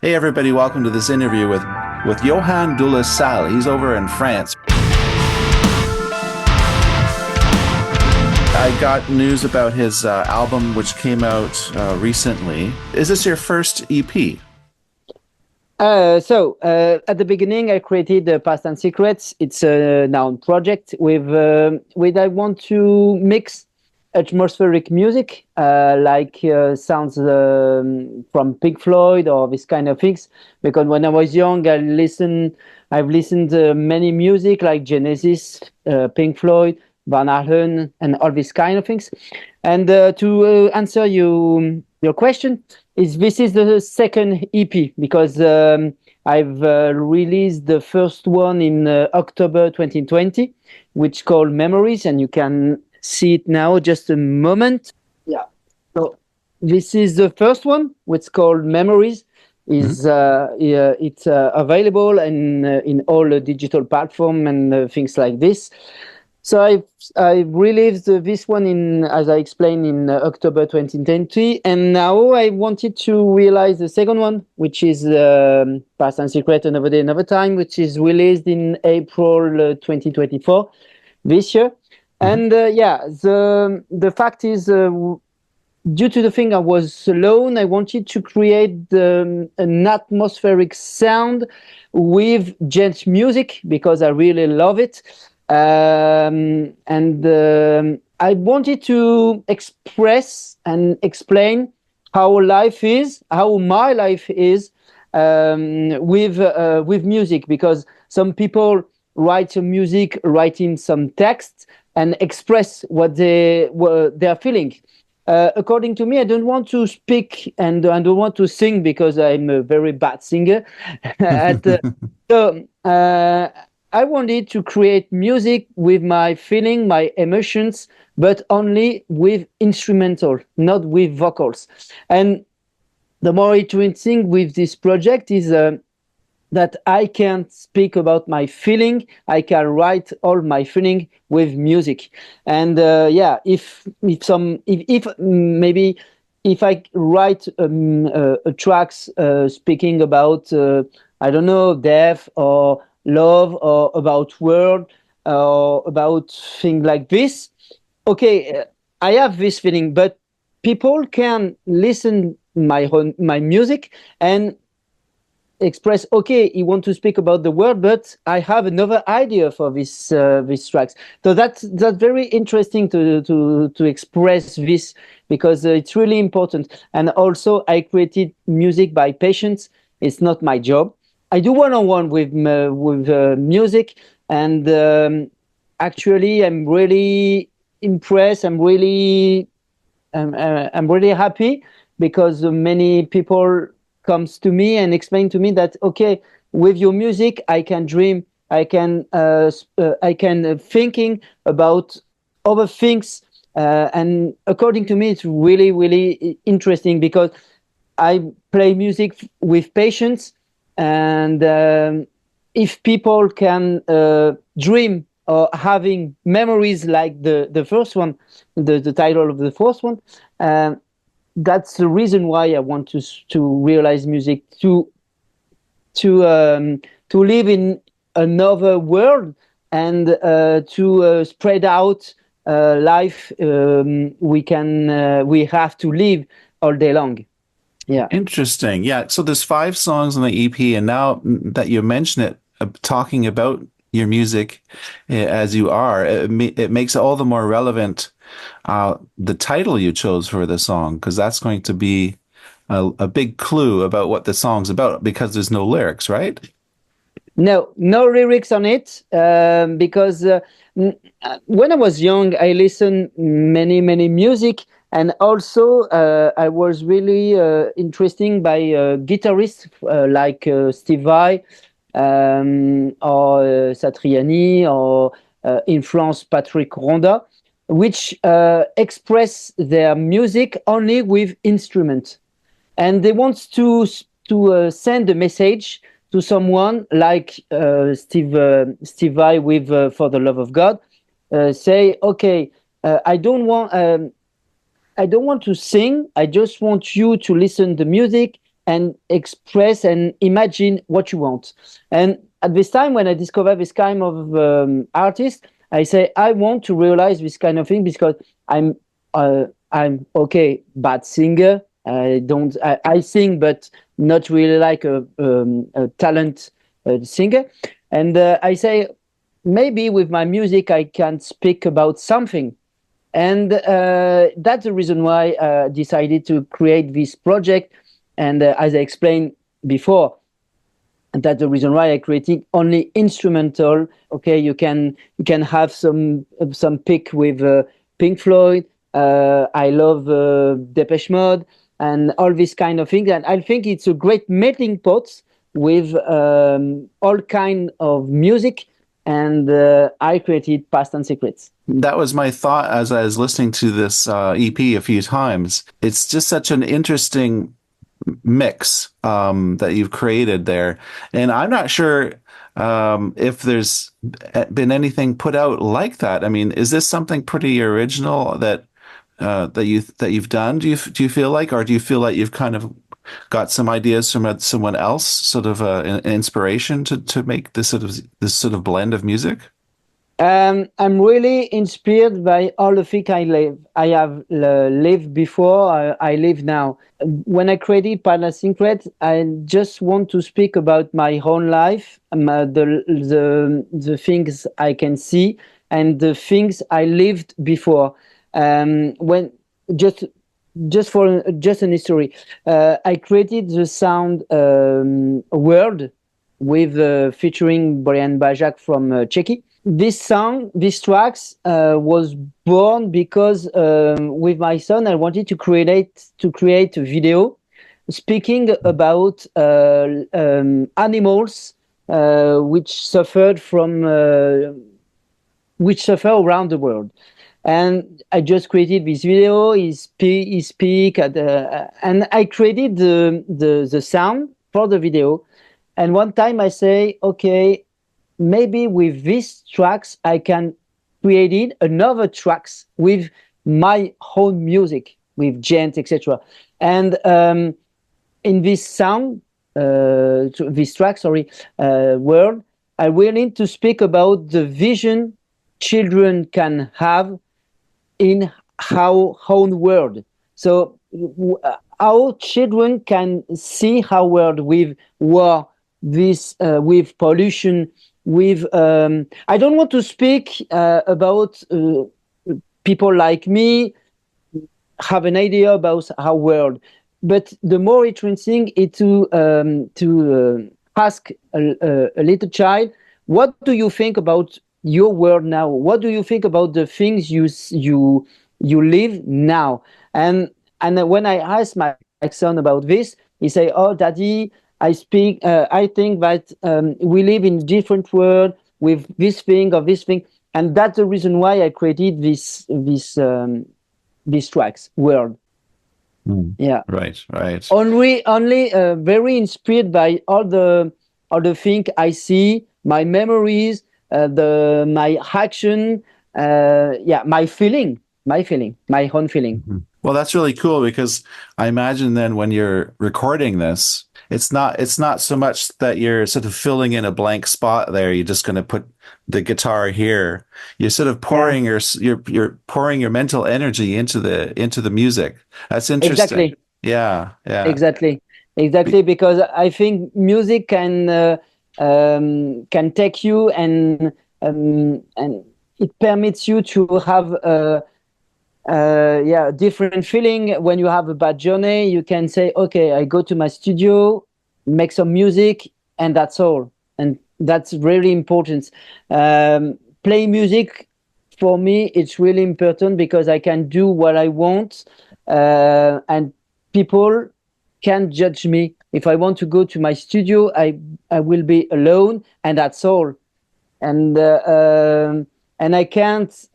Hey everybody, welcome to this interview with Yohan Delasalle. He's over in France. I got news about his album which came out recently. Is this your first EP? At the beginning, I created Past and Secrets. It's a noun project with I want to mix atmospheric music, like sounds from Pink Floyd or this kind of things. Because when I was young, I've listened many music like Genesis, Pink Floyd, Van Halen, and all these kind of things. And to answer your question, this is the second EP because I've released the first one in October 2020, which called Memories, and you can see it now. Just a moment. Yeah. So this is the first one, which is called Memories. It's available in all the digital platform and things like this. So I've released this one as I explained, in October 2020, and now I wanted to realize the second one, which is Past and Secret, Another Day, Another Time, which is released in April 2024 this year. And the fact is, due to the thing I was alone, I wanted to create an atmospheric sound with djent music because I really love it. I wanted to express and explain how my life is with music, because some people write music, writing some text, and express what they're feeling. According to me, I don't want to speak and I don't want to sing because I'm a very bad singer. I wanted to create music with my feeling, my emotions, but only with instrumental, not with vocals. And the more interesting with this project is that I can speak about my feeling. I can write all my feeling with music. And if I write tracks speaking about I don't know, death or love or about world or about things like this, okay, I have this feeling, but people can listen my music and express, okay, you want to speak about the world, but I have another idea for these tracks. So that's very interesting to express this, because it's really important. And also I created music by patience. It's not my job. I do one-on-one with music, and actually, I'm really impressed. I'm really happy because many people comes to me and explain to me that, okay, with your music, I can dream. I can thinking about other things, and according to me, it's really, really interesting because I play music with patience. And if people can dream or having memories like the first one, the title of the first one, that's the reason why I want to realize music, to live in another world and to spread out life we have to live all day long. Yeah. Interesting. Yeah. So there's 5 songs on the EP, and now that you mention it, talking about your music as you are, it makes it all the more relevant. The title you chose for the song, because that's going to be a big clue about what the song's about, because there's no lyrics, right? No lyrics on it, because when I was young, I listened many music. And also, I was really interested by guitarists like Steve Vai or Satriani, or in France, Patrick Ronda, which express their music only with instruments. And they want to send a message to someone like Steve Vai with For the Love of God. Say, okay, I don't want to sing. I just want you to listen to the music and express and imagine what you want. And at this time, when I discover this kind of artist, I say I want to realize this kind of thing because I'm okay, bad singer. I sing, but not really like a talent singer. And I say maybe with my music I can speak about something. And that's the reason why I decided to create this project. And as I explained before, that's the reason why I created only instrumental. Okay, you can have some pick with Pink Floyd. I love Depeche Mode and all this kind of things. And I think it's a great melting pot with all kind of music. And I created Past and Secrets. That was my thought as I was listening to this EP a few times. It's just such an interesting mix that you've created there. And I'm not sure if there's been anything put out like that. I mean, is this something pretty original that you've done? Do you feel like, or do you feel like you've kind of got some ideas from someone else, sort of an inspiration to make this sort of blend of music? I'm really inspired by all the things I have lived before. I live now. When I created Partner Secret, I just want to speak about my own life, the things I can see, and the things I lived before. When just an history, I created the sound World with featuring Brian Bajak from Czechia. This song, these tracks, was born because with my son, I wanted to create a video speaking about animals which suffer around the world. And I just created this video. He speak and I created the sound for the video. And one time I say, okay, maybe with these tracks, I can create another tracks with my own music, with djent, etc. And in this sound, this track, world, I will need to speak about the vision children can have in our own world. So our children can see our world with war, with pollution, with I don't want to speak about people like me have an idea about our world, but the more interesting is to ask a little child, what do you think about your world now? What do you think about the things you live now? And when I asked my son about this, he say, "Oh, Daddy, I think that we live in a different world with this thing or this thing," and that's the reason why I created these tracks, World. Yeah, Right. only very inspired by all the things I see, my memories, my action, my feeling, my own feeling. Mm-hmm. Well, that's really cool because I imagine then when you're recording this, it's not so much that you're sort of filling in a blank spot there. You're just going to put the guitar here. You're sort of pouring you're pouring your mental energy into the music. That's interesting. Exactly. Yeah. Exactly, because I think music can take you and it permits you to have different feeling. When you have a bad journey, you can say, okay, I go to my studio, make some music, and that's all. And that's really important. Play music, for me, it's really important because I can do what I want, and people can't judge me. If I want to go to my studio, I will be alone, and that's all. And I can't.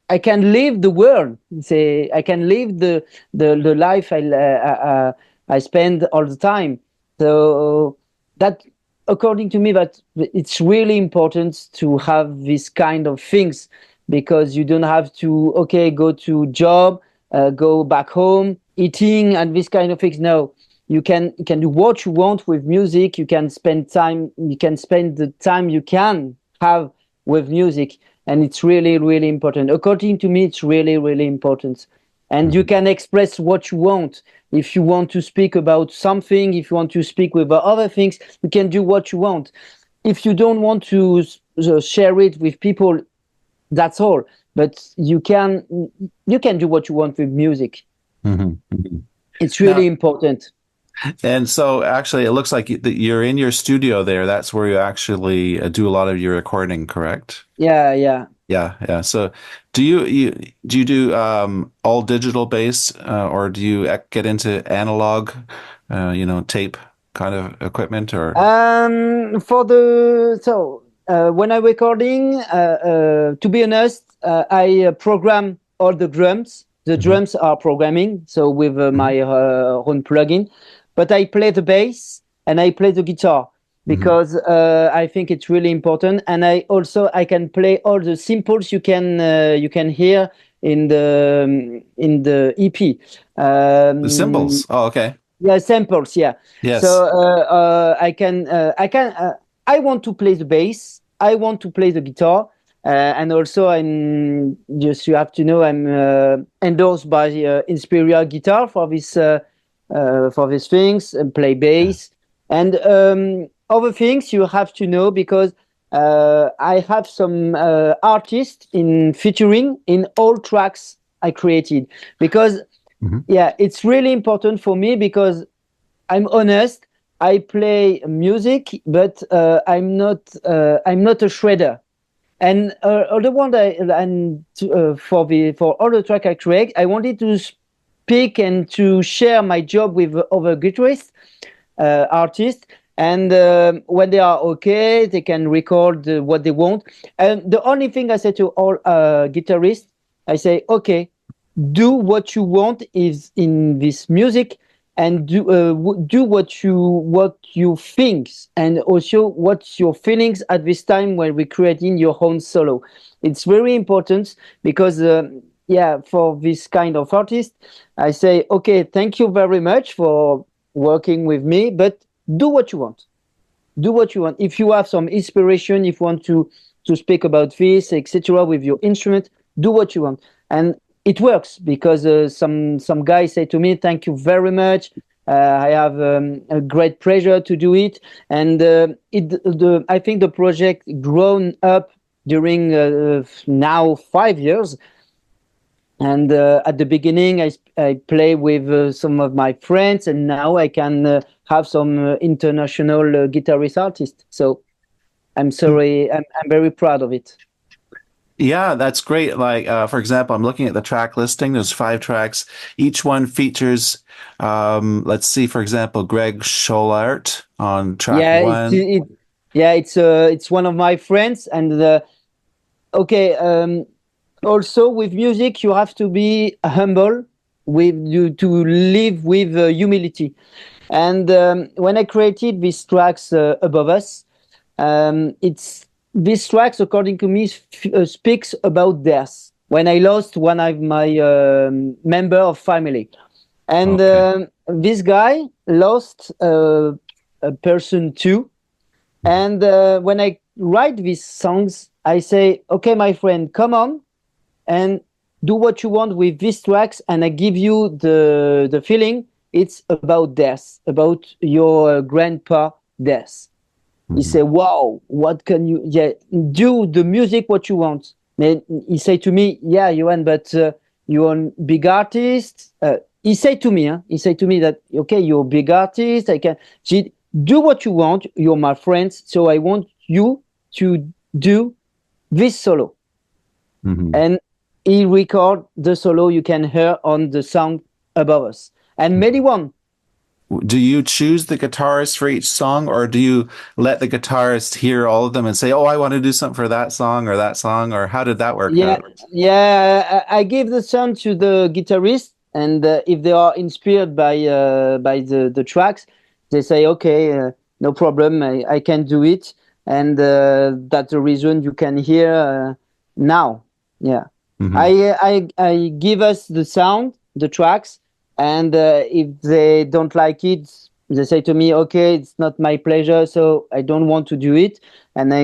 I can live the world. Say I can live the life I spend all the time. So that, according to me, that it's really important to have this kind of things, because you don't have to go to job, go back home, eating and this kind of things. No, you can do what you want with music. You can spend time. You can spend the time you can have with music, and it's really, really important. According to me, it's really, really important. And you can express what you want. If you want to speak about something, if you want to speak with other things, you can do what you want. If you don't want to share it with people, that's all. But you can do what you want with music. Mhm, mhm. It's Now, really important. and so actually, it looks like you're in your studio there. That's where you actually do a lot of your recording, correct? Yeah, yeah. Yeah, yeah. So, do you do all digital bass, or do you get into analog, tape kind of equipment, or? For the so when I'm recording, to be honest, I program all the drums. The Mhm, drums are programming, so with mhm, my own plugin. But I play the bass and I play the guitar mhm. because I think it's really important. And I can play all the simples you can hear in the EP. The Um, cymbals. Oh, okay. yeah, samples. Yeah. So Yes. I want to play the bass. I want to play the guitar, and also I'm just you have to know I'm endorsed by Inspiria Guitar for these things and play bass and other things you have to know because I have some artists in featuring in all tracks I created because Mhm. yeah, it's really important for me because I'm honest. I play music, but I'm not a shredder. And other one for all the track I create, I wanted to speak and to share my job with other guitarists, artists. And when they are okay, they can record what they want. And the only thing I say to all guitarists, I say, okay, do what you want is in this music and do what you think and also what's your feelings at this time when we're creating your own solo. It's very important because yeah, for this kind of artist I say okay, thank you very much for working with me, but do what you want. Do what you want. If you have some inspiration, if you want to speak about this, etc., with your instrument, do what you want, and it works because some guys say to me, "Thank you very much. I have a great pleasure to do it," and I think the project grown up during now 5 years. And at the beginning, I play with some of my friends, and now I can have some international guitarist artists. So I'm very proud of it. Yeah, that's great. Like, for example, I'm looking at the track listing. There's 5 tracks. Each one features, let's see, for example, Greg Scholart on track Yeah, one. yeah, it's one of my friends, and okay. Also, with music, you have to be humble with you to live with humility. And when I created these tracks above us, it's these tracks, according to me, speaks about death. When I lost one of my member of family, and Okay. this guy lost a person too. And when I write these songs, I say, "Okay, my friend, come on and do what you want with these tracks," and I give you the feeling it's about death, about your grandpa death. He Mhm. say, "Wow, what can you? Yeah, do the music what you want." And he say to me, "Yeah, Yohan, but you're a big artist." He say to me, huh? He say to me that okay, you're a big artist. I can do what you want. You're my friends, so I want you to do this solo. Mhm. And he record the solo you can hear on the sound above us. And many one. Do you choose the guitarist for each song, or do you let the guitarist hear all of them and say, "Oh, I want to do something for that song or that song," or how did that work Yeah, out? yeah. I give the sound to the guitarist, and if they are inspired by the tracks, they say, "Okay, no problem. I can do it," and that's the reason you can hear now. Yeah, Hmm. I give us the sound, the tracks, And if they don't like it, they say to me, okay, it's not my pleasure, so I don't want to do it, and I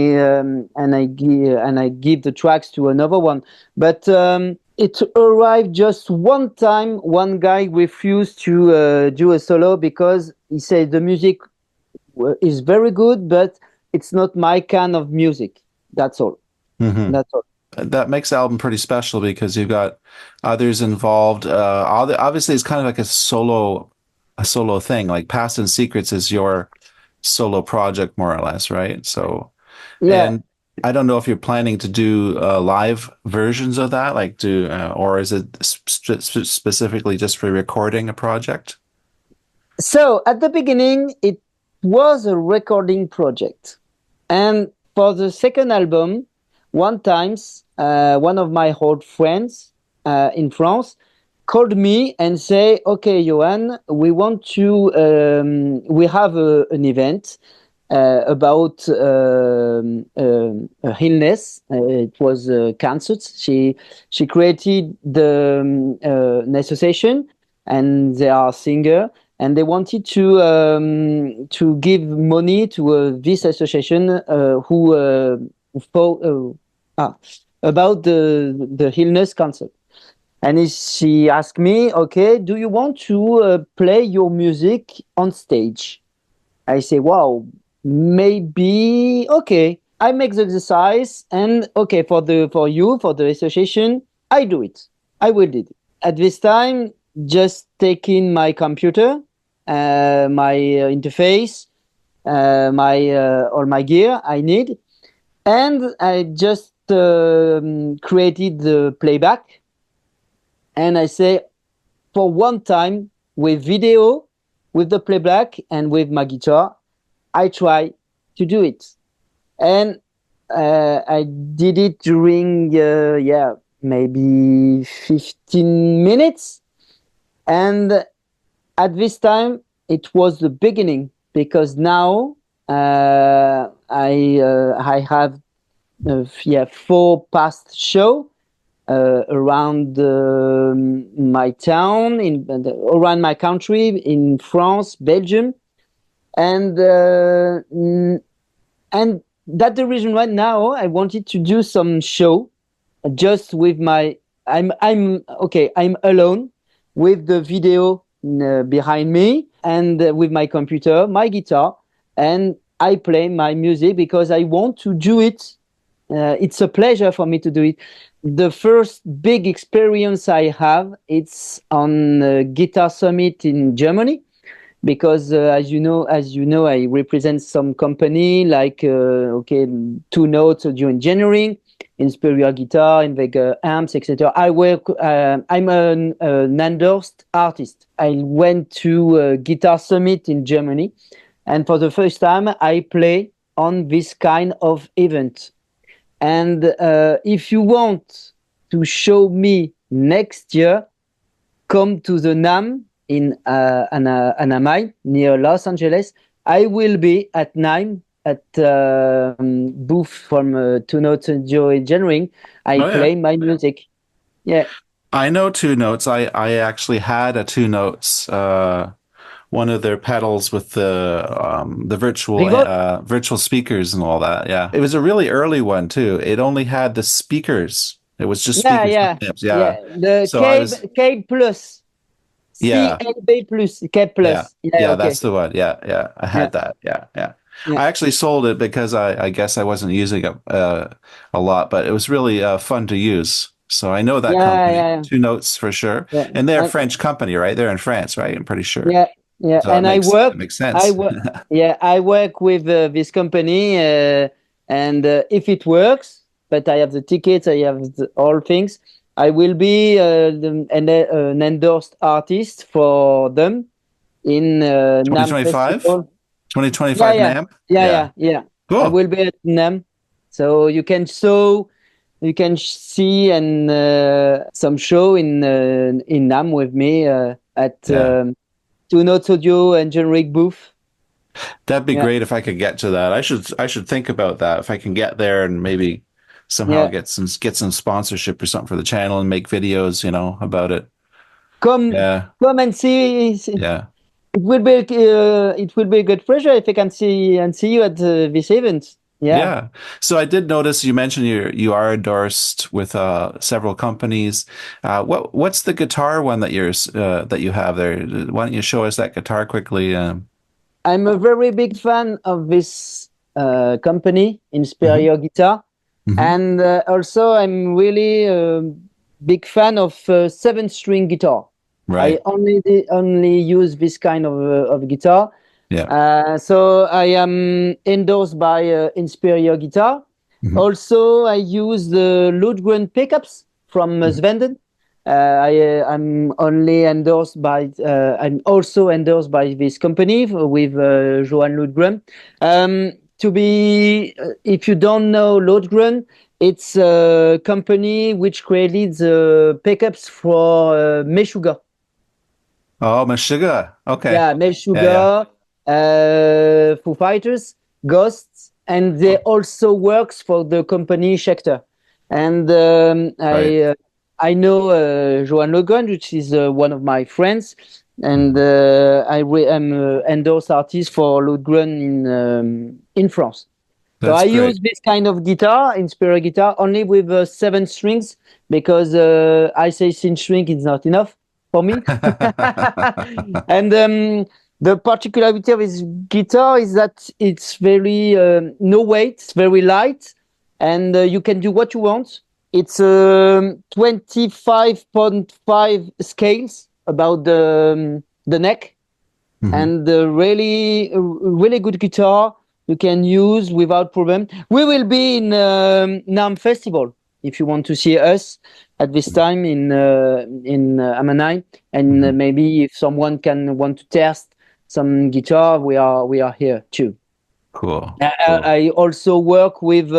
give the tracks to another one. But it arrived just one time. One guy refused to do a solo because he said the music is very good, but it's not my kind of music. That's all. Hmm. That's all. That makes the album pretty special because you've got others involved. Obviously, it's kind of like a solo thing. Like Past and Secrets is your solo project, more or less, right? So, Yeah. and I don't know if you're planning to do live versions of that, like do, or is it specifically just for recording a project? So at the beginning, it was a recording project, and for the second album, one of my old friends in France called me and say, "Okay, Johan, we have an event about illness. It was cancer. She created an association, and they are singer, and they wanted to give money to this association for about the illness cancer." And she asked me, "Okay, do you want to play your music on stage?" I say, "Wow, maybe okay." I make the exercise, and okay, for the association, I do it. I will do it. At this time, just taking my computer, my interface, my all my gear I need, and I just created the playback, and I say, for one time, with video, with the playback, and with my guitar, I try to do it. And I did it during, maybe 15 minutes. And at this time, it was the beginning, because now I have four past show around my town, around my country, in France, Belgium, and that's the reason right now I wanted to do some show just with my. I'm okay. I'm alone with the video behind me, and with my computer, my guitar, and I play my music because I want to do it. It's a pleasure for me to do it. The first big experience I have, it's on Guitar Summit in Germany, because as you know, I represent some company like Two Notes Audio Engineering, Inspira Guitar, Invega Amps, etc. I work. I'm an endorsed artist. I went to Guitar Summit in Germany, and for the first time, I play on this kind of event. And if you want to show me next year, come to the NAM in Anaheim, near Los Angeles. I will be at NAM at booth from Two Notes Audio Engineering. I Oh yeah. play my music. Yeah. I know Two Notes. I actually had a Two Notes, one of their pedals with the Remote? virtual speakers and all that. Yeah, it was a really early one too. It only had the speakers. It was just Yeah, speakers and yeah, amps. Yeah. yeah. The So I was, Cable Plus, yeah, CLB Plus, Cable yeah, Plus. Yeah, yeah. okay. That's the one. Yeah, yeah. I Yeah, had that. Yeah, yeah. yeah, I actually sold it because I guess I wasn't using it a lot, but it was really fun to use. So I know that yeah, company, yeah, Two Notes for sure, yeah. and they're a And French company, right? They're in France, right? I'm pretty sure. yeah, yeah. So And it makes sense. I work, yeah, I work with this company, and if it works, but I have the tickets, I have all things, I will be an endorsed artist for them in NAM 2025? Festival. Yeah, 2025 yeah, NAM? yeah, Yeah. yeah, yeah. I Cool. will be at NAM, so you can see and some show in NAM with me at. Yeah. Two Notes Audio and generic booth. That'd be Yeah, great if I could get to that. I should think about that. If I can get there and maybe somehow yeah, get some sponsorship or something for the channel and make videos, about it. come Yeah. come and see. Yeah. It will be a good pleasure if I can see you at this event. Yeah. Yeah. So I did notice you mentioned you are endorsed with several companies. What's the guitar one that that you have there? Why don't you show us that guitar quickly? I'm a very big fan of this company, Mhm, Inspirio Guitar, mhm. and also I'm really a big fan of seven-string guitar. I Right. only use this kind of guitar. Yeah. So I am endorsed by Inspirio Guitar. Mhm. Also, I use the Lundgren pickups from Mhm. Svenden. I'm only endorsed by. I'm also endorsed by this company with Johan Lundgren. To be, if you don't know Lundgren, it's a company which created the pickups for Meshuggah. Oh, Meshuggah. Okay. Yeah, Yeah, yeah. Meshuggah, Foo Fighters, Ghosts, and they Oh, also works for the company Schecter. And right. I know Johan Logan, which is one of my friends, and Mhm. I'm endorsed artist for Lundgren in France. So I That's great. use this kind of guitar, Inspira guitar, only with seven strings because I say six string is not enough for me. And the particularity of this guitar is that it's very no weight, it's very light, and you can do what you want. It's 25.5 scales about the neck, Mhm. and really good guitar you can use without problem. We will be in NAM Festival if you want to see us at this time in Ammanai, and Mhm. maybe if someone can want to test some guitar, we are here too. Cool. I, Cool. I also work with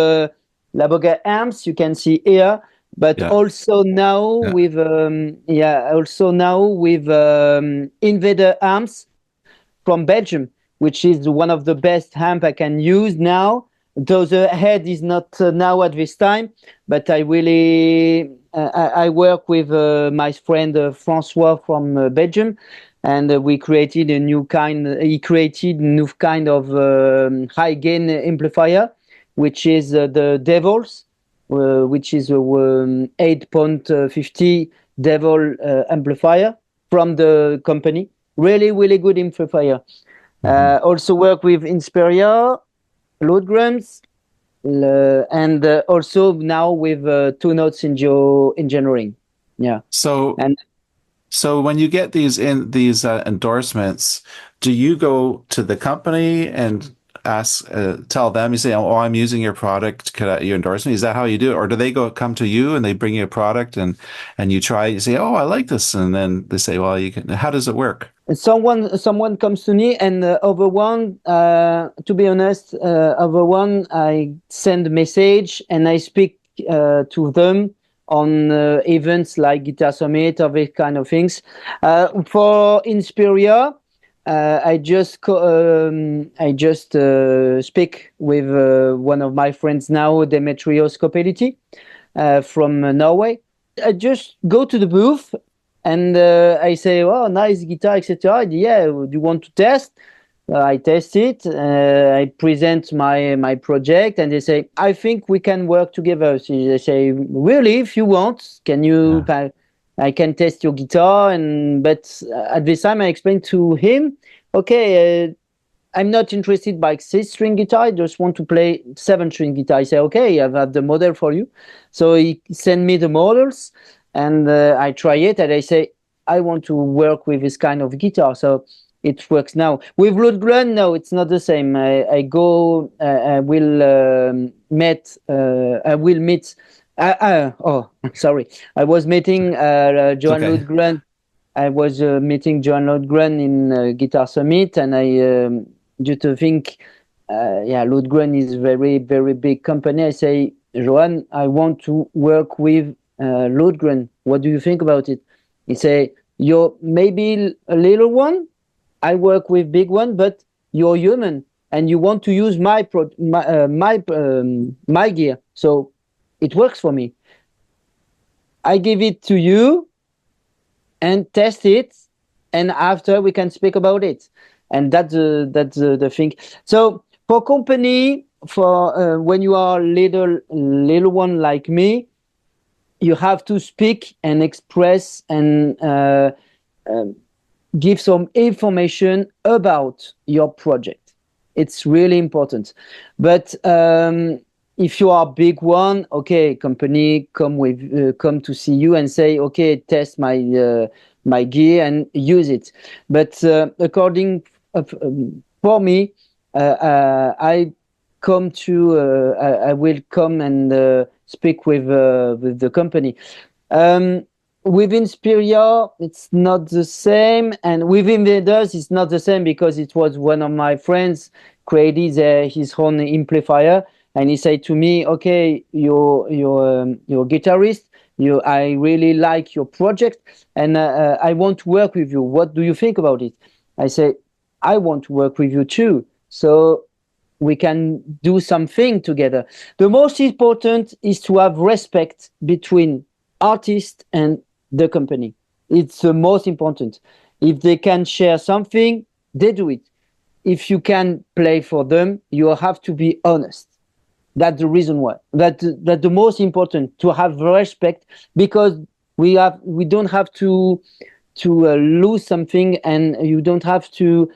Laboga amps. You can see here, but Yeah. also now Yeah. with Invader amps from Belgium, which is one of the best amp I can use now. Though the head is not now at this time, but I work with my friend Francois from Belgium, and we created a new kind. He created a new kind of high gain amplifier, which is the Devils, which is a 8.50 Devil amplifier from the company. Really good amplifier. Mhm. Also work with Inspiria, load drums, and also now with two notes in engineering. Yeah, So and So when you get these endorsements, do you go to the company and tell them, you say, "Oh, I'm using your product. You endorse me?" Is that how you do it, or do they come to you and they bring you a product and you try? You say, "Oh, I like this," and then they say, "Well, you can." How does it work? someone comes to me, and over one, to be honest, over one, I send a message and I speak to them on events like Guitar Summit or these kind of things. For Inspiria, I just speak with one of my friends now, Demetrios Kopeliti, from Norway. I just go to the booth and I say, "Oh, nice guitar, etc." Yeah, do you want to test? I test it. I present my project, and they say, "I think we can work together." So they say, "Really? If you want, can you? Yeah. I can test your guitar." And but at this time, I explained to him, "Okay, I'm not interested by six-string guitar. I just want to play seven-string guitar." I say, "Okay, I have the model for you." So he sent me the models, and I try it, and I say, "I want to work with this kind of guitar." So it works now. With Lundgren, no, it's not the same. I go, I will meet. Oh, sorry. I was meeting It's Johan okay. Lundgren. I was meeting Johan Lundgren in Guitar Summit, and I due to think, yeah, Lundgren is very big company. I say, "Johan, I want to work with Lundgren. What do you think about it?" He say, "You're maybe a little one. I work with big one, but you're human and you want to use my gear, so it works for me. I give it to you, and test it, and after we can speak about it. And that's the thing. So for company, for when you are little one like me, you have to speak and express and give some information about your project. It's really important. But if you are a big one, okay, company come to see you and say, okay, test my gear and use it. But according for me, I will come and speak with the company. Within Spiria, it's not the same, and within Invaders, it's not the same because it was one of my friends created his own amplifier, and he said to me, "Okay, you're a guitarist. I really like your project, and I want to work with you. What do you think about it?" I say, "I want to work with you too, so we can do something together." The most important is to have respect between artist and the company. It's the most important. If they can share something, they do it. If you can play for them, you have to be honest. That's the reason why. That the most important, to have respect, because we don't have to lose something, and you don't have to.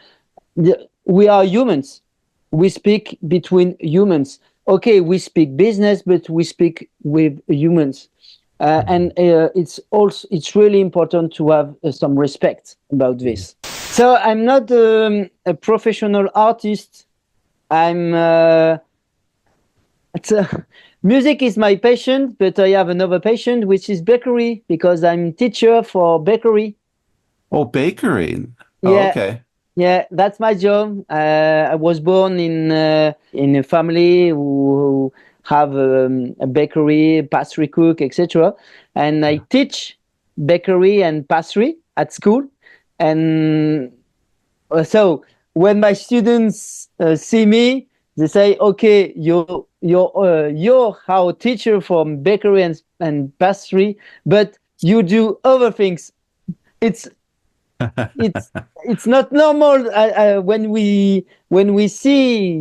We are humans. We speak between humans. Okay, we speak business, but we speak with humans. And it's really important to have some respect about this. So I'm not a professional artist. I'm music is my passion, but I have another passion, which is bakery, because I'm teacher for bakery. Oh, bakery. Oh, Yeah, okay. yeah, that's my job. I was born in a family who have a bakery, pastry cook, etc. And I teach bakery and pastry at school. And so when my students see me, they say, "Okay, you're our teacher from bakery and pastry, but you do other things." It's it's it's not normal when we see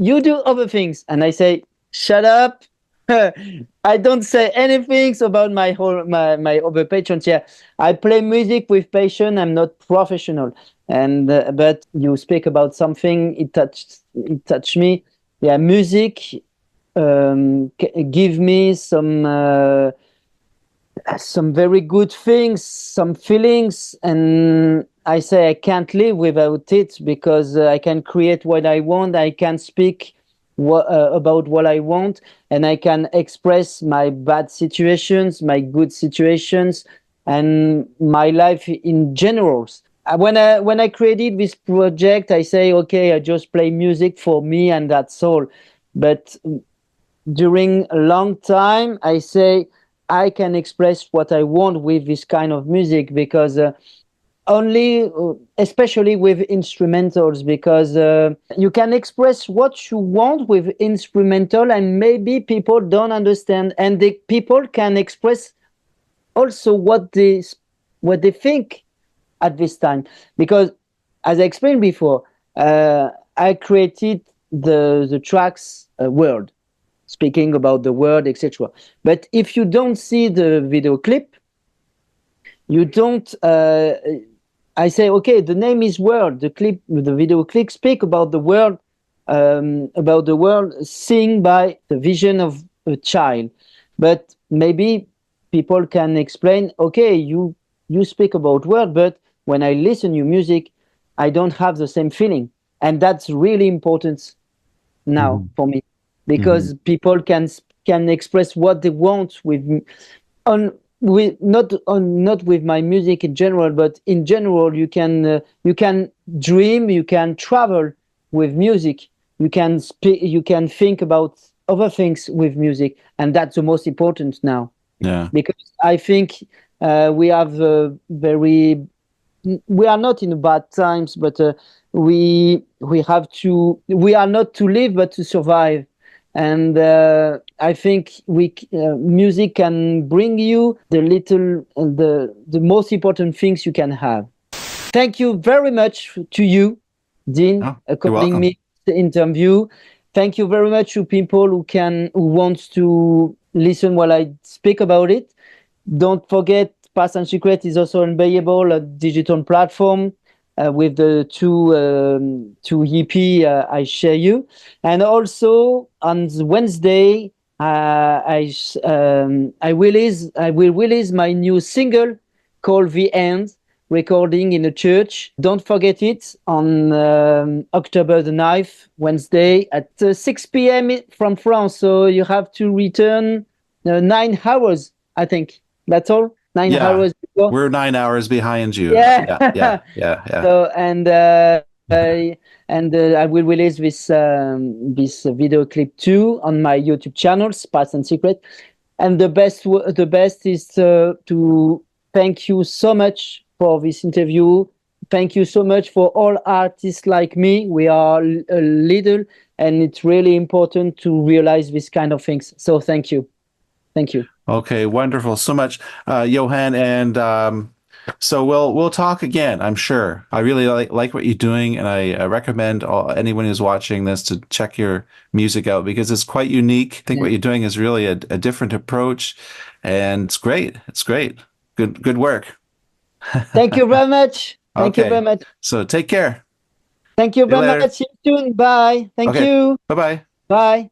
you do other things. And I say, "Shut up." I don't say anything about my other passions. Yeah, I play music with passion. I'm not professional, and but you speak about something, it touched me. Yeah, music give me some very good things, some feelings, and I say I can't live without it, because I can create what I want, I can speak about what I want, and I can express my bad situations, my good situations, and my life in general. When I created this project, I say, okay, I just play music for me, and that's all. But during a long time, I say I can express what I want with this kind of music, because especially with instrumentals, because you can express what you want with instrumental, and maybe people don't understand, and the people can express also what they think at this time. Because, as I explained before, I created the tracks world, speaking about the world, etc. But if you don't see the video clip, you don't. I say, okay, the name is world. The video clip, speak about the world, seen by the vision of a child. But maybe people can explain, okay, you speak about world, but when I listen to your music, I don't have the same feeling, and that's really important now for me, because people can express what they want not with my music in general, but in general you can dream, you can travel with music, you can think about other things with music, and that's the most important now. Yeah. Because I think we have we are not in bad times, but we are not to live but to survive, and I think music can bring you the most important things you can have. Thank you very much to you, Dean, Oh, you're calling welcome. me the interview. Thank you very much to people who want to listen while I speak about it. Don't forget, Past and Secret is also available at digital platform with the two EP I share you, and also on Wednesday I will release my new single called The End, recording in a church. Don't forget it on October the 9th, Wednesday at 6 p.m. from France. So you have to return 9 hours, I think. That's all. 9 hours Yeah, before. we're 9 hours behind you. Yeah. Yeah. So I will release this video clip too on my YouTube channels, Past and Secret. And the best is to thank you so much for this interview. Thank you so much for all artists like me. We are a little, and it's really important to realize this kind of things. So thank you. Thank you. Okay, wonderful. So much, Johan, and so we'll talk again, I'm sure. I really like what you're doing, and I recommend anyone who's watching this to check your music out because it's quite unique. I think what you're doing is really a different approach, and it's great. It's great. Good work. Thank you very much. Thank you very Okay, much. so take care. Thank you See you very later. much. See you soon. Bye. Thank Okay, you. bye-bye. Bye.